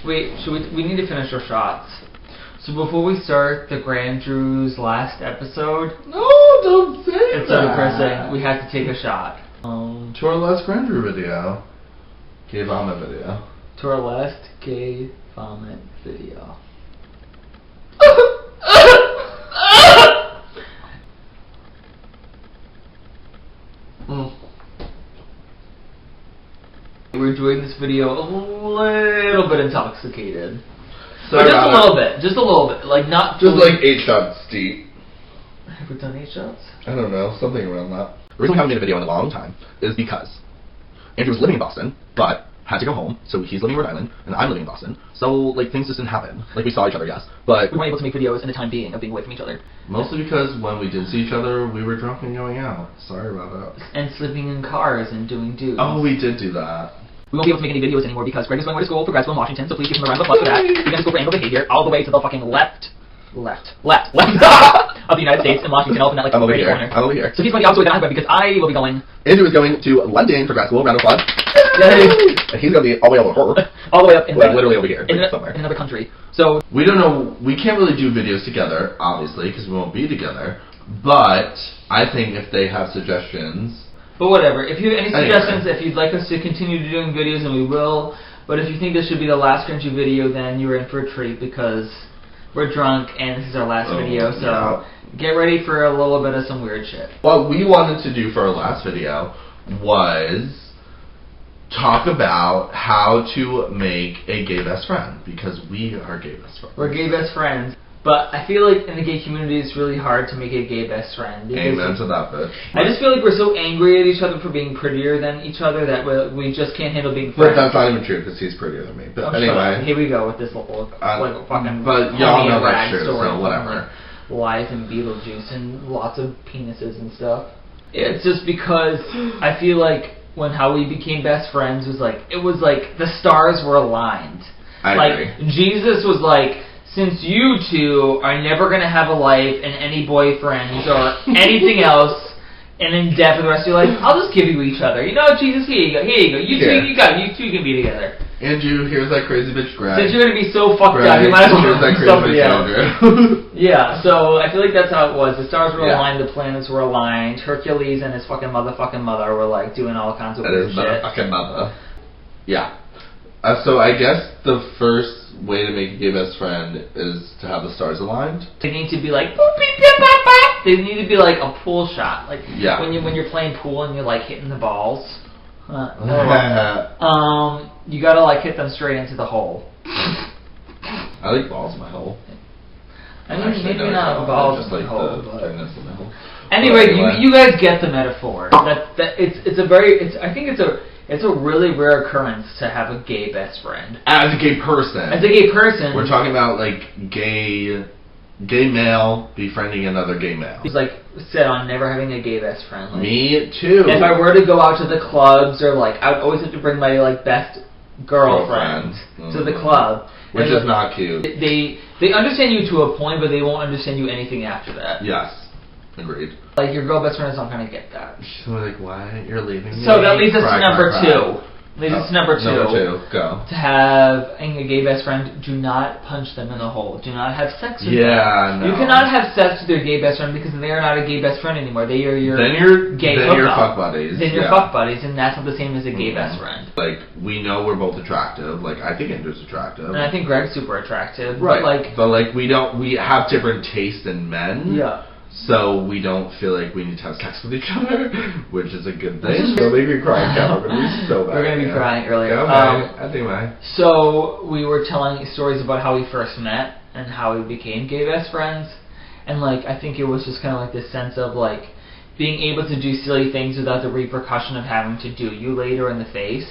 Wait, we need to finish our shots. So before we start the Grandrew's last episode... No, don't say that! It's so depressing. We have to take a shot. To our last Grandrew video. Gay vomit video. To our last gay vomit video. We're doing this video a little bit intoxicated. Just a little bit. Just a little bit. Like, not... Just like 8 shots deep. Have we done 8 shots? I don't know. Something around that. The reason we haven't made a video in a long time is because Andrew was living in Boston, but had to go home, so he's living in Rhode Island, and I'm living in Boston. So, like, things just didn't happen. Like, we saw each other, yes, but we weren't able to make videos in the time being of being away from each other. Mostly because when we did see each other, we were drunk and going out. Sorry about that. And sleeping in cars and doing dudes. Oh, we did do that. We won't be able to make any videos anymore because Greg is going away to school for grad school in Washington, so please give him a round of applause for that. We're going to go for anal behavior all the way to the fucking left of the United States in Washington, open at like I'm over here. corner. I'm over here. So he's going the opposite way than I'm going because I will be going... Andrew is going to London for grad school, round of applause. Yay! And he's going to be all the way over here. All the way up in like literally over here, somewhere. In another country. So we don't know, we can't really do videos together, obviously, because we won't be together. But I think if they have suggestions... But whatever, if you have any suggestions, if you'd like us to continue doing videos, then we will. But if you think this should be the last cringy video, then you're in for a treat because we're drunk and this is our last video, so get ready for a little bit of some weird shit. What we wanted to do for our last video was talk about how to make a gay best friend, because we are gay best friends. We're gay best friends. But I feel like in the gay community it's really hard to make a gay best friend. Amen to that, bitch. I just feel like we're so angry at each other for being prettier than each other that we just can't handle being friends. But that's not even true because he's prettier than me. But anyway. Here we go with this little like fucking... But y'all know that's true, so whatever. Life and Beetlejuice and lots of penises and stuff. It's just because I feel like how we became best friends was like... It was like the stars were aligned. I agree. Jesus was like... Since you two are never going to have a life and any boyfriends or anything else and in debt for the rest of your life, I'll just give you each other. You know, Jesus, here you go. You two can be together. Andrew, here's that crazy bitch Grad. Since you're going to be so fucked up, you might as well have somebody else. Yeah, so I feel like that's how it was. The stars were aligned, the planets were aligned. Hercules and his fucking motherfucking mother were like doing all kinds of weird shit. That is motherfucking mother. Yeah. So I guess the first way to make a gay best friend is to have the stars aligned. They need to be like boop, beep, beep, bop, bop. They need to be like a pool shot, like when you're playing pool and you're like hitting the balls. You gotta like hit them straight into the hole. I like balls in my hole. I mean, maybe not balls just in like the hole. In the hole. Anyway, you guys get the metaphor. I think it's a really rare occurrence to have a gay best friend. As a gay person. As a gay person. We're talking about, like, gay male befriending another gay male. He's, like, set on never having a gay best friend. Like, me too. If I were to go out to the clubs, or, like, I would always have to bring my, like, best girlfriend to the club. Which is not cute. They understand you to a point, but they won't understand you anything after that. Yes. Agreed. Like, your girl best friend is not going to get that. She's like, why? You're leaving me? So that leads us to number two. Leads us to number two. Number 2, go. To have a gay best friend, do not punch them in the hole. Do not have sex with them. No. You cannot have sex with your gay best friend because they are not a gay best friend anymore. They are your gay Then you're fuck buddies. Then you're fuck buddies, and that's not the same as a gay best friend. Like, we know we're both attractive. Like, I think Andrew's attractive. And I think Greg's super attractive. Right. But we have different tastes in men. Yeah. So we don't feel like we need to have sex with each other, which is a good thing. Don't make me cry, Cal. We're going to be so bad. We're going to be crying earlier. I think I. So we were telling stories about how we first met and how we became gay best friends. And, like, I think it was just kind of like this sense of, like, being able to do silly things without the repercussion of having to do you later in the face.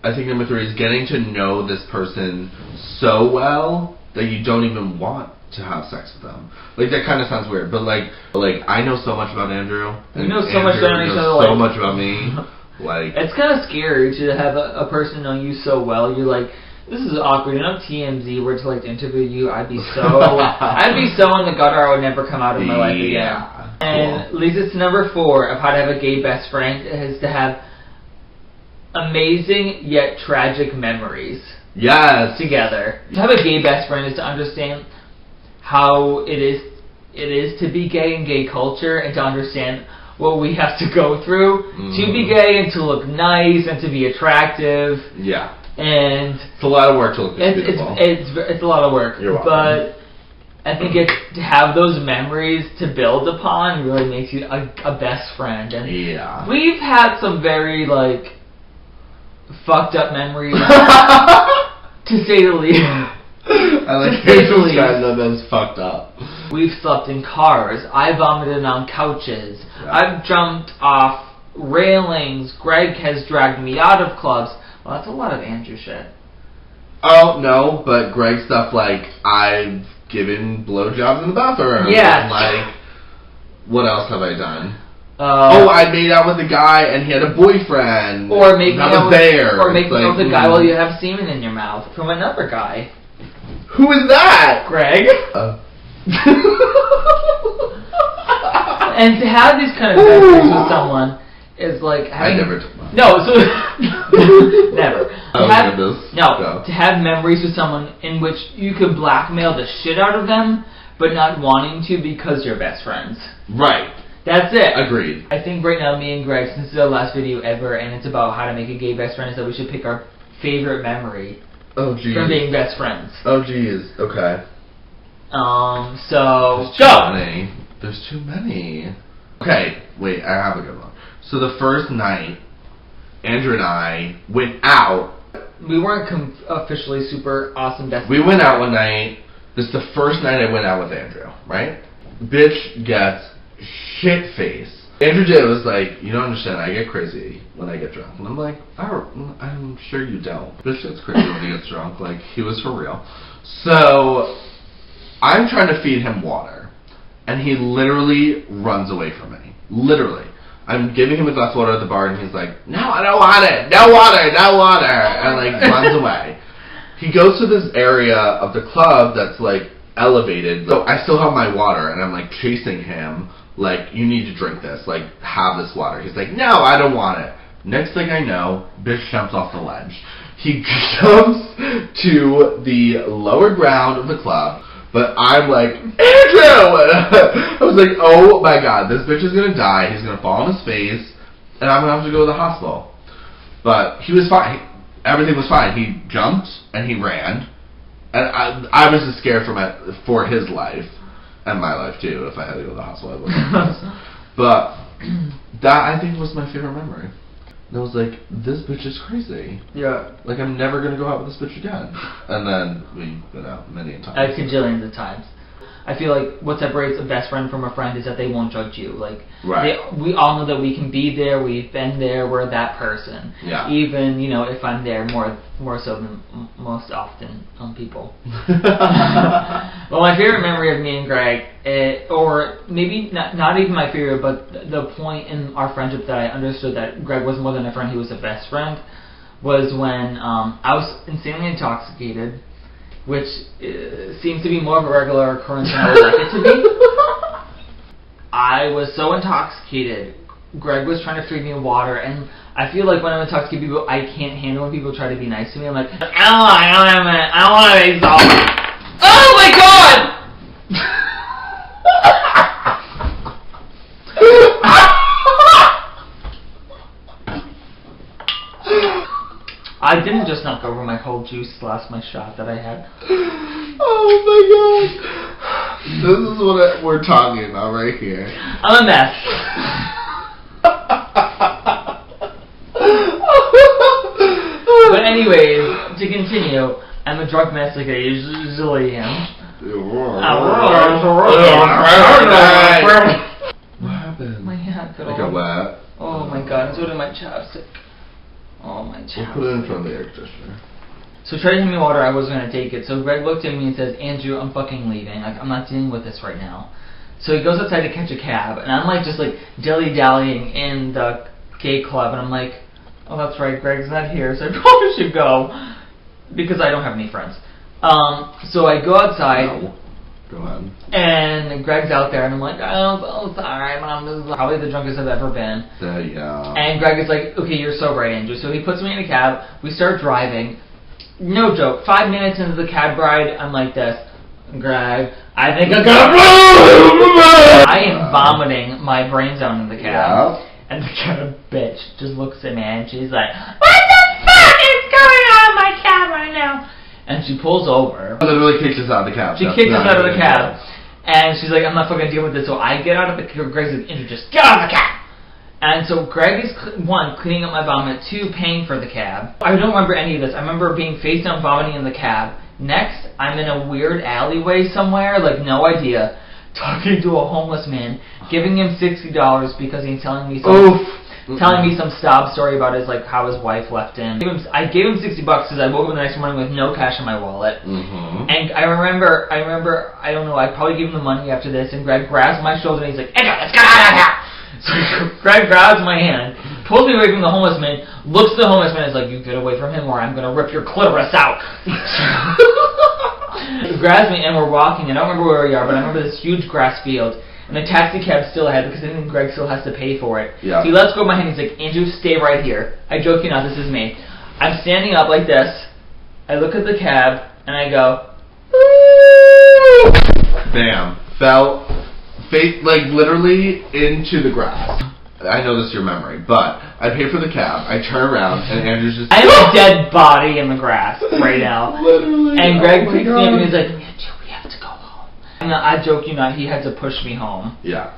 I think number 3 is getting to know this person so well that you don't even want to have sex with them. Like, that kind of sounds weird, but like I know so much about Andrew. And you know so much about each other. So much about me. Like, it's kind of scary to have a person know you so well. You're like, this is awkward. You know, TMZ were to like interview you, I'd be so in the gutter. I would never come out of my life again. And leads us to number 4 of how to have a gay best friend is to have amazing yet tragic memories. Yes. Together. To have a gay best friend is to understand how it is to be gay in gay culture, and to understand what we have to go through to be gay and to look nice and to be attractive. Yeah. And it's a lot of work to look beautiful. It's a lot of work. You're welcome. But I think to have those memories to build upon really makes you a best friend. And we've had some very like fucked up memories, to say the least. I like to describe them as fucked up. We've slept in cars. I vomited on couches. Yeah. I've jumped off railings. Greg has dragged me out of clubs. Well, that's a lot of Andrew shit. Oh, no, but Greg stuff like I've given blowjobs in the bathroom. Yeah. And, like, what else have I done? I made out with a guy and he had a boyfriend. Or making out with a guy while you have semen in your mouth from another guy. Who is that? Greg. And to have these kind of memories with someone is like having... I never took mine. No, so... never. To have memories with someone in which you could blackmail the shit out of them, but not wanting to because you're best friends. Right. That's it. Agreed. I think right now, me and Greg, since this is our last video ever, and it's about how to make a gay best friend, is that we should pick our favorite memory from being best friends. Oh, geez. Okay. There's too many. Okay, wait, I have a good one. So the first night, Andrew and I went out. We weren't officially super awesome best friends. We went out one night. This is the first night I went out with Andrew, right? Bitch gets shit-faced. Andrew J was like, you don't understand, I get crazy when I get drunk. And I'm like, oh, I'm sure you don't. Bitch gets crazy when he gets drunk. Like, he was for real. So, I'm trying to feed him water. And he literally runs away from me. Literally. I'm giving him a glass of water at the bar, and he's like, no, I don't want it. No water, no water. And, like, runs away. He goes to this area of the club that's, like, elevated. So I still have my water, and I'm, like, chasing him. Like, you need to drink this. Like, have this water. He's like, no, I don't want it. Next thing I know, bitch jumps off the ledge. He jumps to the lower ground of the club, but I'm like, Andrew! I was like, oh my god, this bitch is gonna die. He's gonna fall on his face, and I'm gonna have to go to the hospital. But he was fine. Everything was fine. He jumped, and he ran. And I was just scared for his life. And my life too. If I had to go to the hospital, I would have. But that, I think, was my favorite memory. And I was like, this bitch is crazy. Yeah. Like, I'm never gonna go out with this bitch again. And then we went out many times. Cajillions of times. I feel like what separates a best friend from a friend is that they won't judge you. Like, we all know that we can be there. We've been there. We're that person. Yeah. Even, if I'm there more so than most often on people. Well, my favorite memory of me and Greg, or maybe not even my favorite, but the point in our friendship that I understood that Greg was more than a friend, he was a best friend, was when I was insanely intoxicated, which seems to be more of a regular occurrence than I would like it to be. I was so intoxicated. Greg was trying to feed me water, and I feel like when I'm intoxicated, people, I can't handle when people try to be nice to me. I'm like, I don't want to be so. Oh my god! I didn't just knock over my whole juice glass, my shot that I had. Oh my god. This is what we're talking about right here. I'm a mess. But anyways, to continue, I'm a drunk mess like I usually am. What happened? My hat got all wet. Oh my god, so did my chapstick. Oh my chapstick. We'll put it in front of the air conditioner. So he tried to hand me water, I wasn't going to take it. So Greg looked at me and says, Andrew, I'm fucking leaving. Like, I'm not dealing with this right now. So he goes outside to catch a cab, and I'm like, just like dilly-dallying in the gay club, and I'm like, oh, that's right, Greg's not here, so I probably should go, because I don't have any friends. So I go outside. No. Go ahead. And Greg's out there, and I'm like, oh, sorry, Mom. This is probably the drunkest I've ever been. Yeah. And Greg is like, okay, you're so right, Andrew. So he puts me in a cab. We start driving. No joke. 5 minutes into the cab ride, I'm like this. Greg, I think I'm gonna I am vomiting my brains out in the cab. Yeah. And the cab bitch just looks at me and she's like, what the fuck is going on in my cab right now? And she pulls over. Literally kicks us out of the cab. She kicks us out of the cab. And she's like, I'm not fucking dealing with this. So I get out of the cab. Greg's like, Andrew, just get out of the cab. And so Greg is, one, cleaning up my vomit, two, paying for the cab. I don't remember any of this. I remember being face down vomiting in the cab. Next, I'm in a weird alleyway somewhere, like no idea, talking to a homeless man, giving him $60 because he's telling me some sob story about his how his wife left him. I gave him $60 because I woke up the next morning with no cash in my wallet. And I remember, I don't know, I probably gave him the money after this, and Greg grabs my shoulder and he's like, Andrew, let's go out of here! So Greg grabs my hand, pulls me away from the homeless man, looks at the homeless man and is like, you get away from him or I'm going to rip your clitoris out. He grabs me and we're walking, and I don't remember where we are, but I remember this huge grass field, and the taxi cab's still ahead because I think Greg still has to pay for it. Yeah. So he lets go of my hand, he's like, Andrew, stay right here. I joke you not, this is me. I'm standing up like this, I look at the cab, and I go, bam. Fell, face, literally into the grass. I know this is your memory, but I pay for the cab, I turn around, and Andrew's just... I have a dead body in the grass right now. Literally. And Greg picks me up and he's like, Andrew, we have to go home. And I joke you not, he had to push me home. Yeah.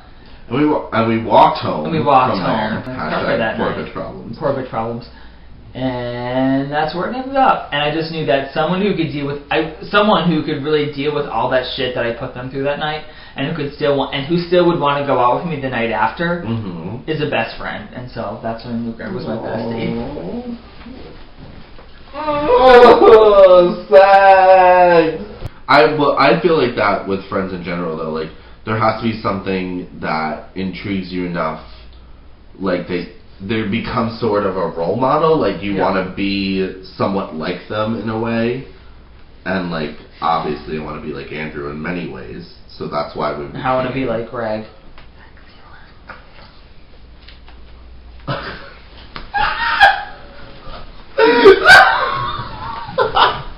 And we walked home. And we walked from home. There. That Poor night. bitch problems. Poor bitch problems. And that's where it ended up. And I just knew that someone who could really deal with all that shit that I put them through that night, and who still would want to go out with me the night after, is a best friend. And so that's when Greg was my bestie. Oh, sad. I feel like that with friends in general though. Like there has to be something that intrigues you enough. Like they become sort of a role model. Like you want to be somewhat like them in a way. And like obviously I want to be like Andrew in many ways. So that's why we. I want to be like Greg.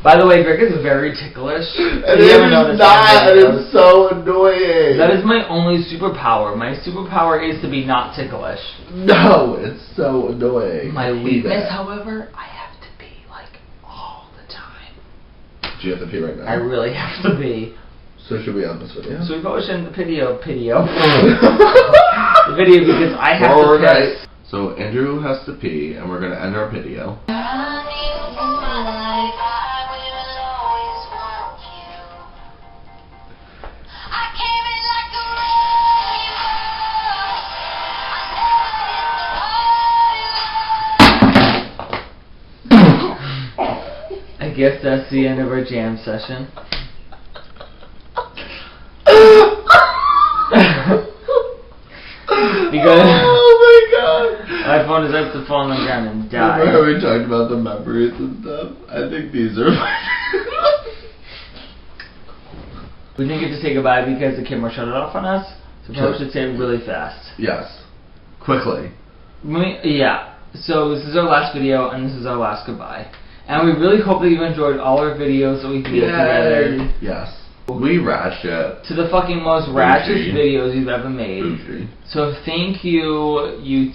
By the way, Greg is very ticklish. And it's so annoying. That is my only superpower. My superpower is to be not ticklish. No, it's so annoying. My weakness, however, I have to be all the time. Do you have to pee right now? I really have to be. So should we end this video? So we probably should end the video. The video because I have to piss. So Andrew has to pee, and we're gonna end our video. I guess that's the end of our jam session. Because oh my god, my phone is up to fall on the ground and die. Remember how we talked about the memories and stuff? I think these are we didn't get to say goodbye because the camera shut it off on us, so we probably should say it really fast. Yes. Quickly. Yeah. So this is our last video and this is our last goodbye. And we really hope that you enjoyed all our videos that we did together. Yes. We ratchet. To the fucking most ratchet videos you've ever made. Bougie. So thank you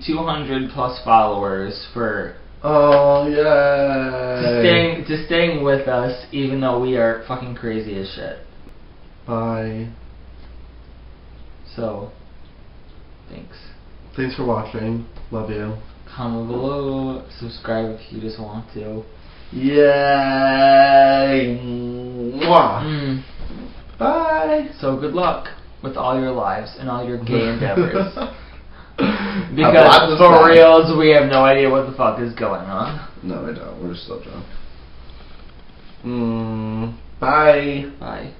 200 plus followers for staying with us even though we are fucking crazy as shit. Bye. So thanks. Thanks for watching. Love you. Comment below, subscribe if you just want to. Yay! Mwah. Bye! So good luck with all your lives and all your gay endeavors. Because for reals, we have no idea what the fuck is going on. No, I don't. We're still drunk. Bye! Bye.